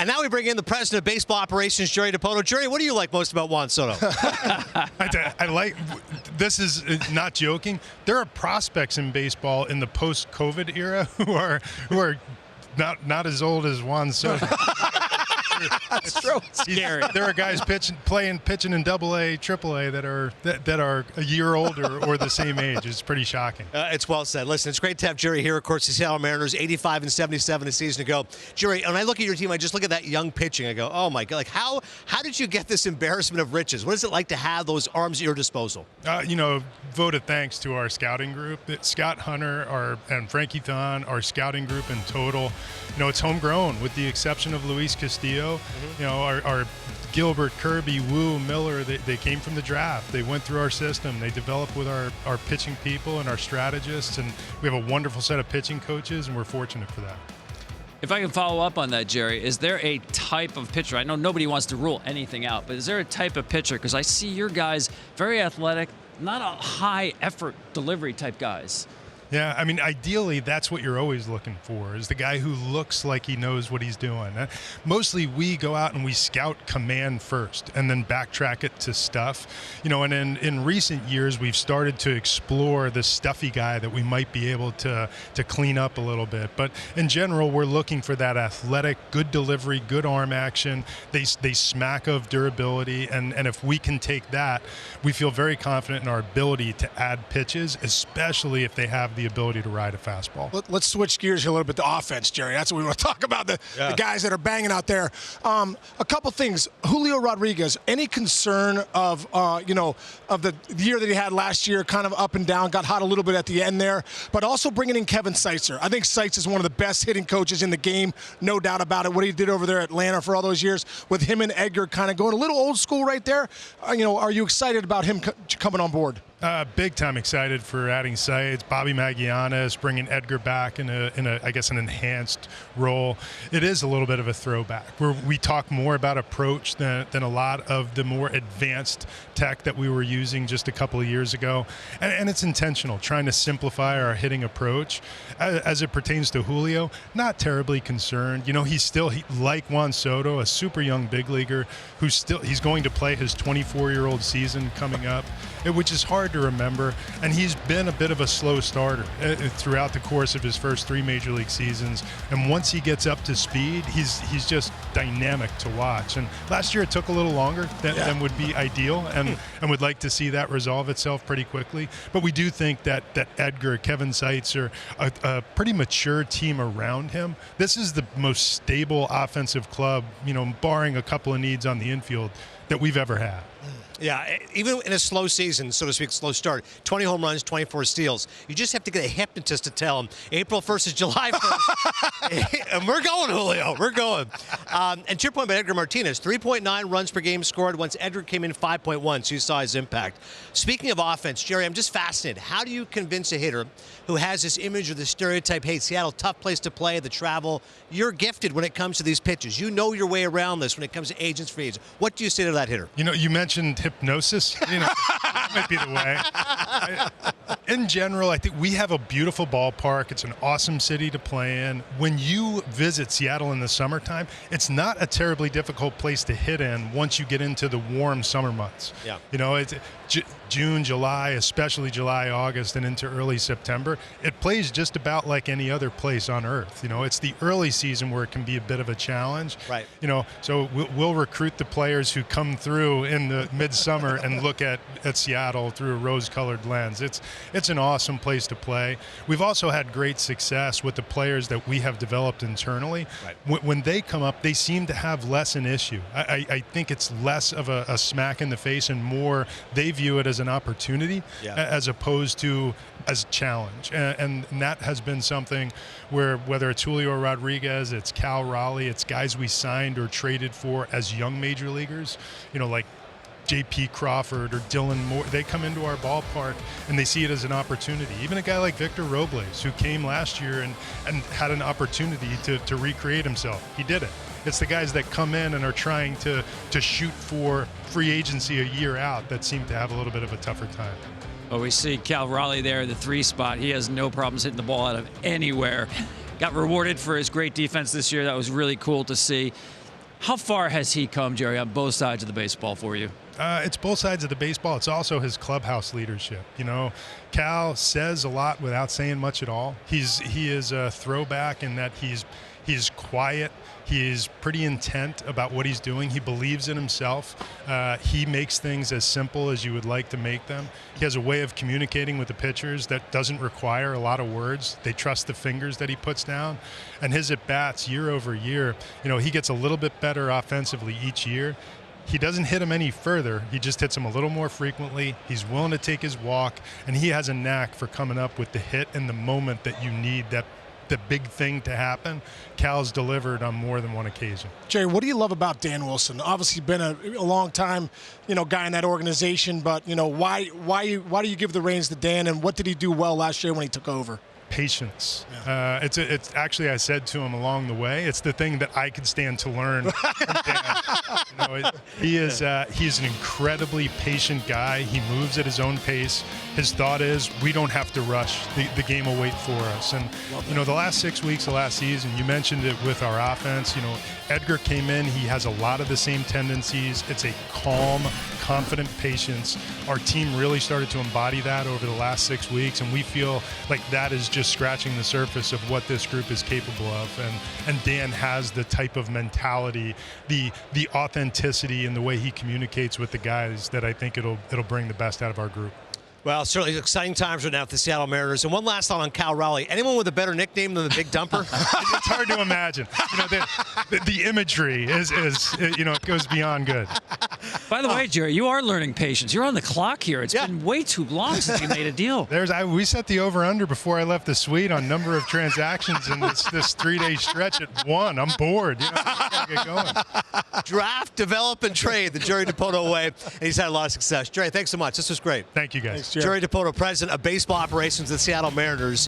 And now we bring in the president of baseball operations, Jerry Dipoto. Jerry, what do you like most about Juan Soto? I like, this is not joking. There are prospects in baseball in the post-COVID era who are not as old as Juan Soto. That's true. Scary. There are guys pitching in AA, AAA that are a year older or the same age. It's pretty shocking. It's well said. Listen, it's great to have Jerry here. Of course, the Seattle Mariners, 85 and 77 a season ago. Jerry, when I look at your team, I just look at that young pitching. I go, oh my God! Like how did you get this embarrassment of riches? What is it like to have those arms at your disposal? Vote of thanks to our scouting group. Scott Hunter and Frankie Thon, our scouting group in total. It's homegrown with the exception of Luis Castillo. Mm-hmm. Our Gilbert, Kirby, Wu, Miller, they came from the draft. They went through our system. They developed with our pitching people and our strategists, and we have a wonderful set of pitching coaches, and we're fortunate for that. If I can follow up on that, Jerry, is there a type of pitcher? I know nobody wants to rule anything out, but is there a type of pitcher? Because I see your guys very athletic, not a high-effort delivery type guys. Yeah, I mean, ideally, that's what you're always looking for, is the guy who looks like he knows what he's doing. Mostly, we go out and we scout command first and then backtrack it to stuff. And in recent years, we've started to explore the stuffy guy that we might be able to clean up a little bit. But in general, we're looking for that athletic, good delivery, good arm action. They smack of durability, and if we can take that, we feel very confident in our ability to add pitches, especially if they have the ability to ride a fastball. Let's switch gears here a little bit to offense, Jerry. That's what we want to talk about, the guys that are banging out there. A couple things. Julio Rodriguez, any concern of the year that he had last year, kind of up and down, got hot a little bit at the end there, but also bringing in Kevin Seitzer. I think Seitz is one of the best hitting coaches in the game, no doubt about it. What he did over there at Atlanta for all those years with him and Edgar kind of going a little old school right there. Are you excited about him coming on board? Big time excited for adding Seitz, Bobby Magianis, bringing Edgar back in I guess an enhanced role. It is a little bit of a throwback where we talk more about approach than a lot of the more advanced tech that we were using just a couple of years ago. And it's intentional, trying to simplify our hitting approach. As it pertains to Julio, not terribly concerned. He's still, like Juan Soto, a super young big leaguer he's going to play his 24-year-old season coming up, which is hard to remember, and he's been a bit of a slow starter throughout the course of his first 3 major league seasons. And once he gets up to speed, he's just dynamic to watch. And last year it took a little longer than would be ideal, and would like to see that resolve itself pretty quickly. But we do think that Edgar, Kevin Seitz are a pretty mature team around him. This is the most stable offensive club, barring a couple of needs on the infield, that we've ever had. Yeah, even in a slow season, so to speak, slow start, 20 home runs, 24 steals. You just have to get a hypnotist to tell him April 1st is July 1st. And we're going, Julio. We're going. And to your point about Edgar Martinez, 3.9 runs per game scored. Once Edgar came in, 5.1, so you saw his impact. Speaking of offense, Jerry, I'm just fascinated. How do you convince a hitter who has this image of the stereotype, hey, Seattle, tough place to play, the travel? You're gifted when it comes to these pitches. You know your way around this when it comes to agents, free agents. What do you say to that hitter? You mentioned hypnosis. That might be the way. In general, I think we have a beautiful ballpark. It's an awesome city to play in. When you visit Seattle in the summertime, it's not a terribly difficult place to hit in once you get into the warm summer months. Yeah. It's June, July, especially July, August, and into early September. It plays just about like any other place on earth. It's the early season where it can be a bit of a challenge. Right. So we'll recruit the players who come through in the midsummer and look at Seattle through a rose-colored lens. It's an awesome place to play. We've also had great success with the players that we have developed internally. Right. When they come up, they seem to have less an issue. I think it's less of a smack in the face and more they view it as an opportunity as opposed to as a challenge. And that has been something where whether it's Julio Rodriguez, it's Cal Raleigh, it's guys we signed or traded for as young major leaguers, like J.P. Crawford or Dylan Moore, they come into our ballpark and they see it as an opportunity. Even a guy like Victor Robles, who came last year and had an opportunity to recreate himself. He did it. It's the guys that come in and are trying to shoot for free agency a year out that seem to have a little bit of a tougher time. Well, we see Cal Raleigh there in the 3 spot. He has no problems hitting the ball out of anywhere. Got rewarded for his great defense this year. That was really cool to see. How far has he come, Jerry, on both sides of the baseball for you? It's both sides of the baseball. It's also his clubhouse leadership. Cal says a lot without saying much at all. He is a throwback in that he's quiet. He's pretty intent about what he's doing. He believes in himself. He makes things as simple as you would like to make them. He has a way of communicating with the pitchers that doesn't require a lot of words. They trust the fingers that he puts down. And his at-bats year over year, he gets a little bit better offensively each year. He doesn't hit him any further. He just hits him a little more frequently. He's willing to take his walk, and he has a knack for coming up with the hit in the moment that you need the big thing to happen. Cal's delivered on more than one occasion. Jerry, what do you love about Dan Wilson? Obviously, been a long time, guy in that organization. But why do you give the reins to Dan? And what did he do well last year when he took over? Patience. Yeah. It's actually, I said to him along the way, it's the thing that I could stand to learn from Dan. He's an incredibly patient guy. He moves at his own pace. His thought is, we don't have to rush. The game will wait for us. And the last 6 weeks of last season, you mentioned it with our offense. Edgar came in. He has a lot of the same tendencies. It's a calm, confident patience. Our team really started to embody that over the last 6 weeks, and we feel like that is just scratching the surface of what this group is capable of. And Dan has the type of mentality, the authenticity in the way he communicates with the guys that I think it'll bring the best out of our group. Well, certainly exciting times right now with the Seattle Mariners. And one last thought on Cal Raleigh. Anyone with a better nickname than the Big Dumper? It's hard to imagine. The imagery it goes beyond good. By the way, Jerry, you are learning patience. You're on the clock here. It's been way too long since you made a deal. We set the over-under before I left the suite on number of transactions in this 3-day stretch at 1. I'm bored. Gotta get going. Draft, develop, and trade the Jerry Dipoto way. And he's had a lot of success. Jerry, thanks so much. This was great. Thank you, guys. Jerry Dipoto, president of baseball operations of the Seattle Mariners.